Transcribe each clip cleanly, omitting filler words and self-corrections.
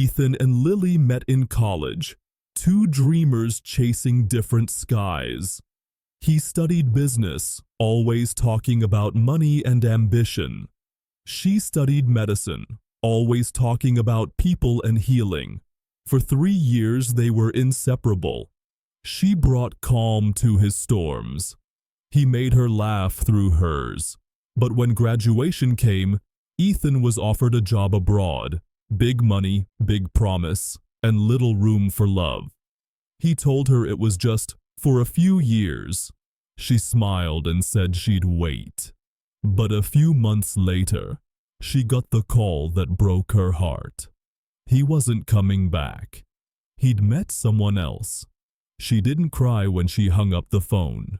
Ethan and Lily met in college, two dreamers chasing different skies. He studied business, always talking about money and ambition. She studied medicine, always talking about people and healing. For 3 years they were inseparable. She brought calm to his storms. He made her laugh through hers. But when graduation came, Ethan was offered a job abroad. Big money, big promise, and little room for love. He told her it was just for a few years. She smiled and said she'd wait. But a few months later, she got the call that broke her heart. He wasn't coming back. He'd met someone else. She didn't cry when she hung up the phone.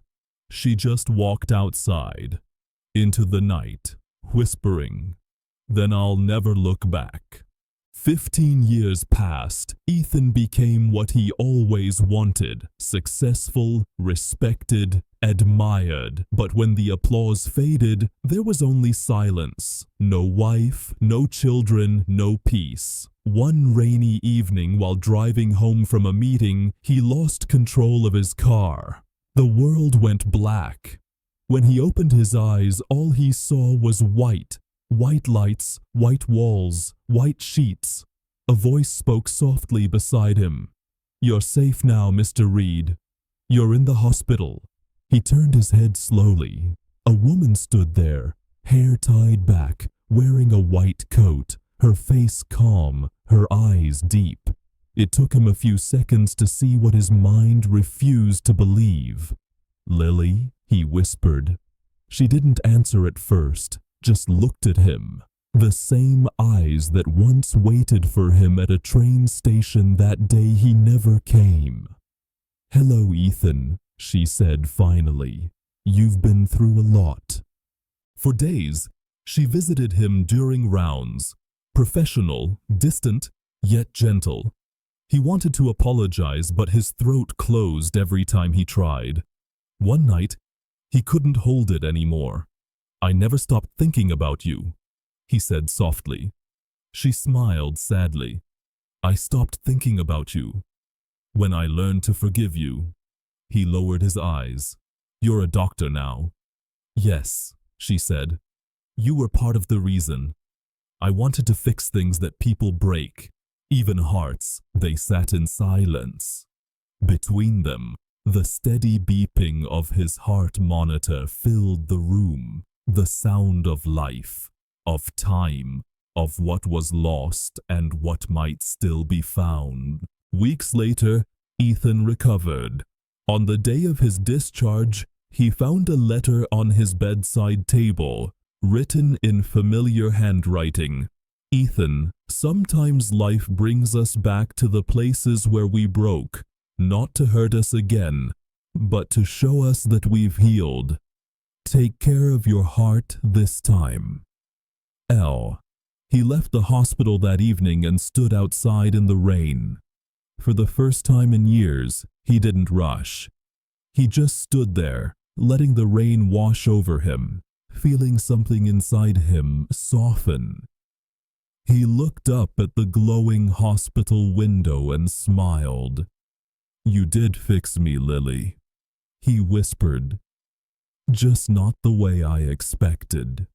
She just walked outside, into the night, whispering, "Then I'll never look back." 15 years passed. Ethan became what he always wanted: successful, respected, admired. But when the applause faded, there was only silence. No wife, no children, no peace. One rainy evening while driving home from a meeting, he lost control of his car. The world went black. When he opened his eyes, all he saw was white. White lights, white walls, white sheets. A voice spoke softly beside him. "You're safe now, Mr. Reed. You're in the hospital." He turned his head slowly. A woman stood there, hair tied back, wearing a white coat, her face calm, her eyes deep. It took him a few seconds to see what his mind refused to believe. "Lily?" he whispered. She didn't answer at first, just looked at him. The same eyes that once waited for him at a train station that day he never came. "Hello, Ethan," she said finally. "You've been through a lot." For days, she visited him during rounds. Professional, distant, yet gentle. He wanted to apologize, but his throat closed every time he tried. One night, he couldn't hold it anymore. "I never stopped thinking about you," he said softly. She smiled sadly. "I stopped thinking about you when I learned to forgive you." He lowered his eyes. "You're a doctor now." "Yes," she said. "You were part of the reason. I wanted to fix things that people break, even hearts." They sat in silence. Between them, the steady beeping of his heart monitor filled the room. The sound of life, of time, of what was lost and what might still be found. Weeks later, Ethan recovered. On the day of his discharge, he found a letter on his bedside table, written in familiar handwriting. "Ethan, sometimes life brings us back to the places where we broke, not to hurt us again, but to show us that we've healed. Take care of your heart this time. L." He left the hospital that evening and stood outside in the rain. For the first time in years, he didn't rush. He just stood there, letting the rain wash over him, feeling something inside him soften. He looked up at the glowing hospital window and smiled. "You did fix me, Lily," he whispered. "Just not the way I expected."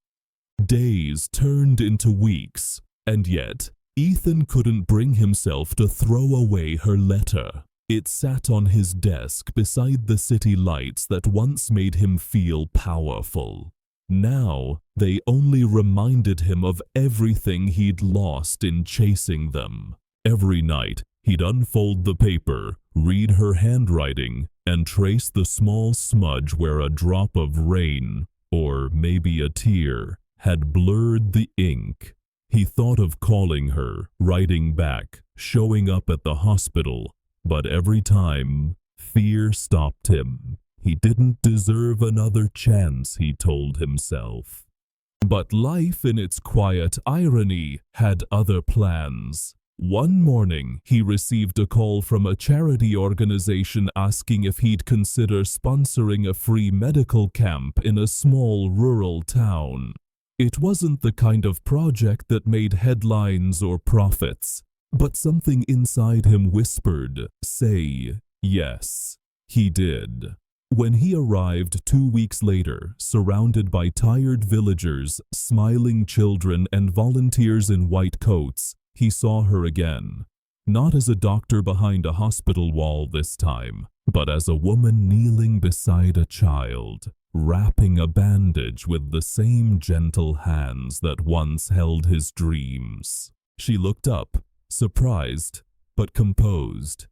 Days turned into weeks, and yet Ethan couldn't bring himself to throw away her letter. It sat on his desk beside the city lights that once made him feel powerful. Now they only reminded him of everything he'd lost in chasing them. Every night he'd unfold the paper, read her handwriting, and trace the small smudge where a drop of rain, or maybe a tear, had blurred the ink. He thought of calling her, writing back, showing up at the hospital, but every time, fear stopped him. He didn't deserve another chance, he told himself. But life, in its quiet irony, had other plans. One morning, he received a call from a charity organization asking if he'd consider sponsoring a free medical camp in a small rural town. It wasn't the kind of project that made headlines or profits, But something inside him whispered, "Say yes." He did. When he arrived 2 weeks later, surrounded by tired villagers, smiling children, and volunteers in white coats, he saw her again. Not as a doctor behind a hospital wall this time, but as a woman kneeling beside a child, wrapping a bandage with the same gentle hands that once held his dreams. She looked up, surprised, but composed.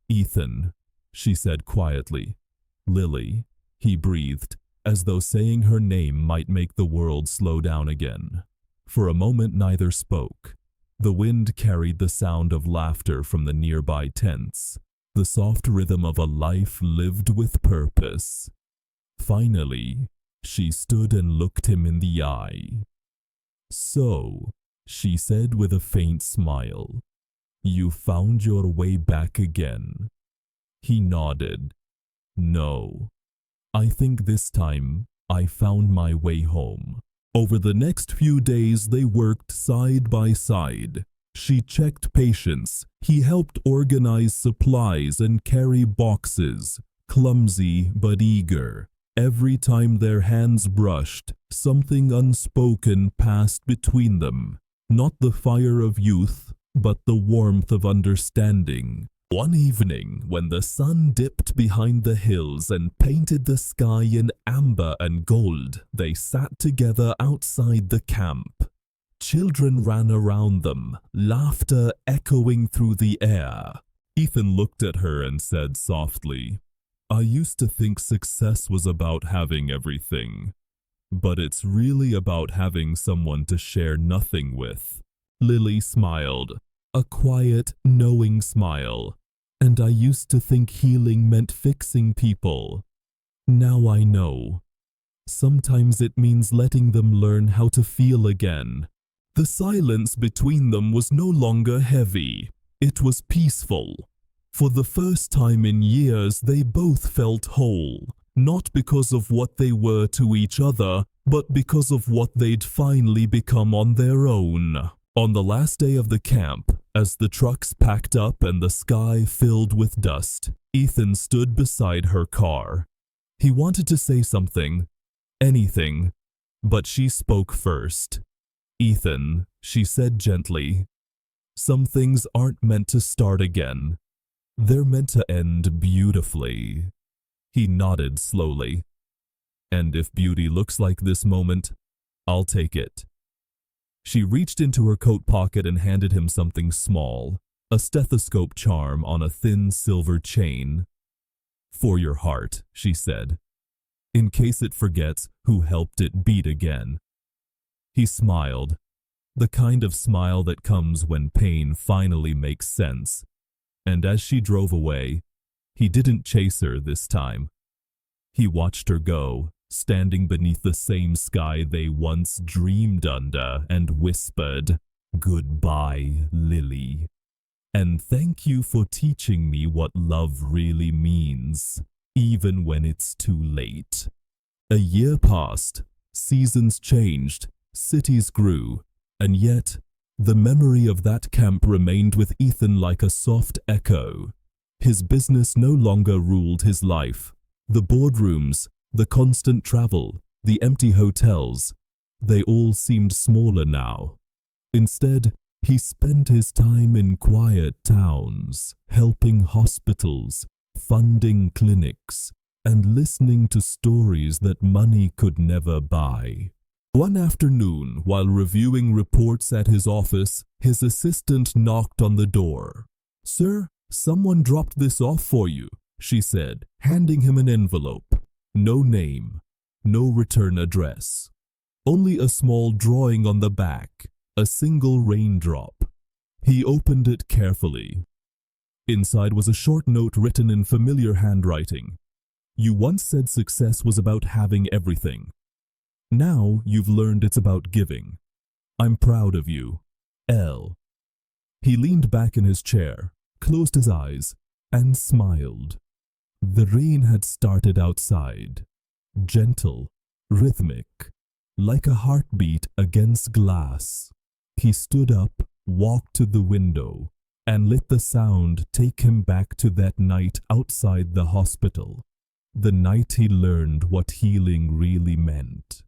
"Ethan," she said quietly. "Lily," he breathed, as though saying her name might make the world slow down again. For a moment neither spoke. The wind carried the sound of laughter from the nearby tents, the soft rhythm of a life lived with purpose. Finally, she stood and looked him in the eye. "So," she said with a faint smile, "you found your way back again." He nodded. "No. I think this time I found my way home." Over the next few days they worked side by side. She checked patients, he helped organize supplies and carry boxes, clumsy but eager. Every time their hands brushed, something unspoken passed between them. Not the fire of youth, but the warmth of understanding. One evening, when the sun dipped behind the hills and painted the sky in amber and gold, they sat together outside the camp. Children ran around them, laughter echoing through the air. Ethan looked at her and said softly, "I used to think success was about having everything, but it's really about having someone to share nothing with." Lily smiled, a quiet, knowing smile. "And I used to think healing meant fixing people. Now I know. Sometimes it means letting them learn how to feel again." The silence between them was no longer heavy. It was peaceful. For the first time in years, they both felt whole, not because of what they were to each other, but because of what they'd finally become on their own. On the last day of the camp, as the trucks packed up and the sky filled with dust, Ethan stood beside her car. He wanted to say something, anything, but she spoke first. "Ethan," she said gently, "some things aren't meant to start again. They're meant to end beautifully." He nodded slowly. "And if beauty looks like this moment, I'll take it." She reached into her coat pocket and handed him something small, a stethoscope charm on a thin silver chain. "For your heart," she said, "in case it forgets who helped it beat again." He smiled, the kind of smile that comes when pain finally makes sense. And as she drove away, he didn't chase her this time. He watched her go, standing beneath the same sky they once dreamed under, and whispered, "Goodbye, Lily. And thank you for teaching me what love really means, even when it's too late." A year passed, seasons changed, cities grew, and yet the memory of that camp remained with Ethan like a soft echo. His business no longer ruled his life. The boardrooms, the constant travel, the empty hotels, they all seemed smaller now. Instead, he spent his time in quiet towns, helping hospitals, funding clinics, and listening to stories that money could never buy. One afternoon, while reviewing reports at his office, his assistant knocked on the door. "Sir, someone dropped this off for you," she said, handing him an envelope. No name, no return address. Only a small drawing on the back, a single raindrop. He opened it carefully. Inside was a short note written in familiar handwriting. "You once said success was about having everything. Now you've learned it's about giving. I'm proud of you. L." He leaned back in his chair, closed his eyes, and smiled. The rain had started outside, gentle, rhythmic, like a heartbeat against glass. He stood up, walked to the window, and let the sound take him back to that night outside the hospital, the night he learned what healing really meant.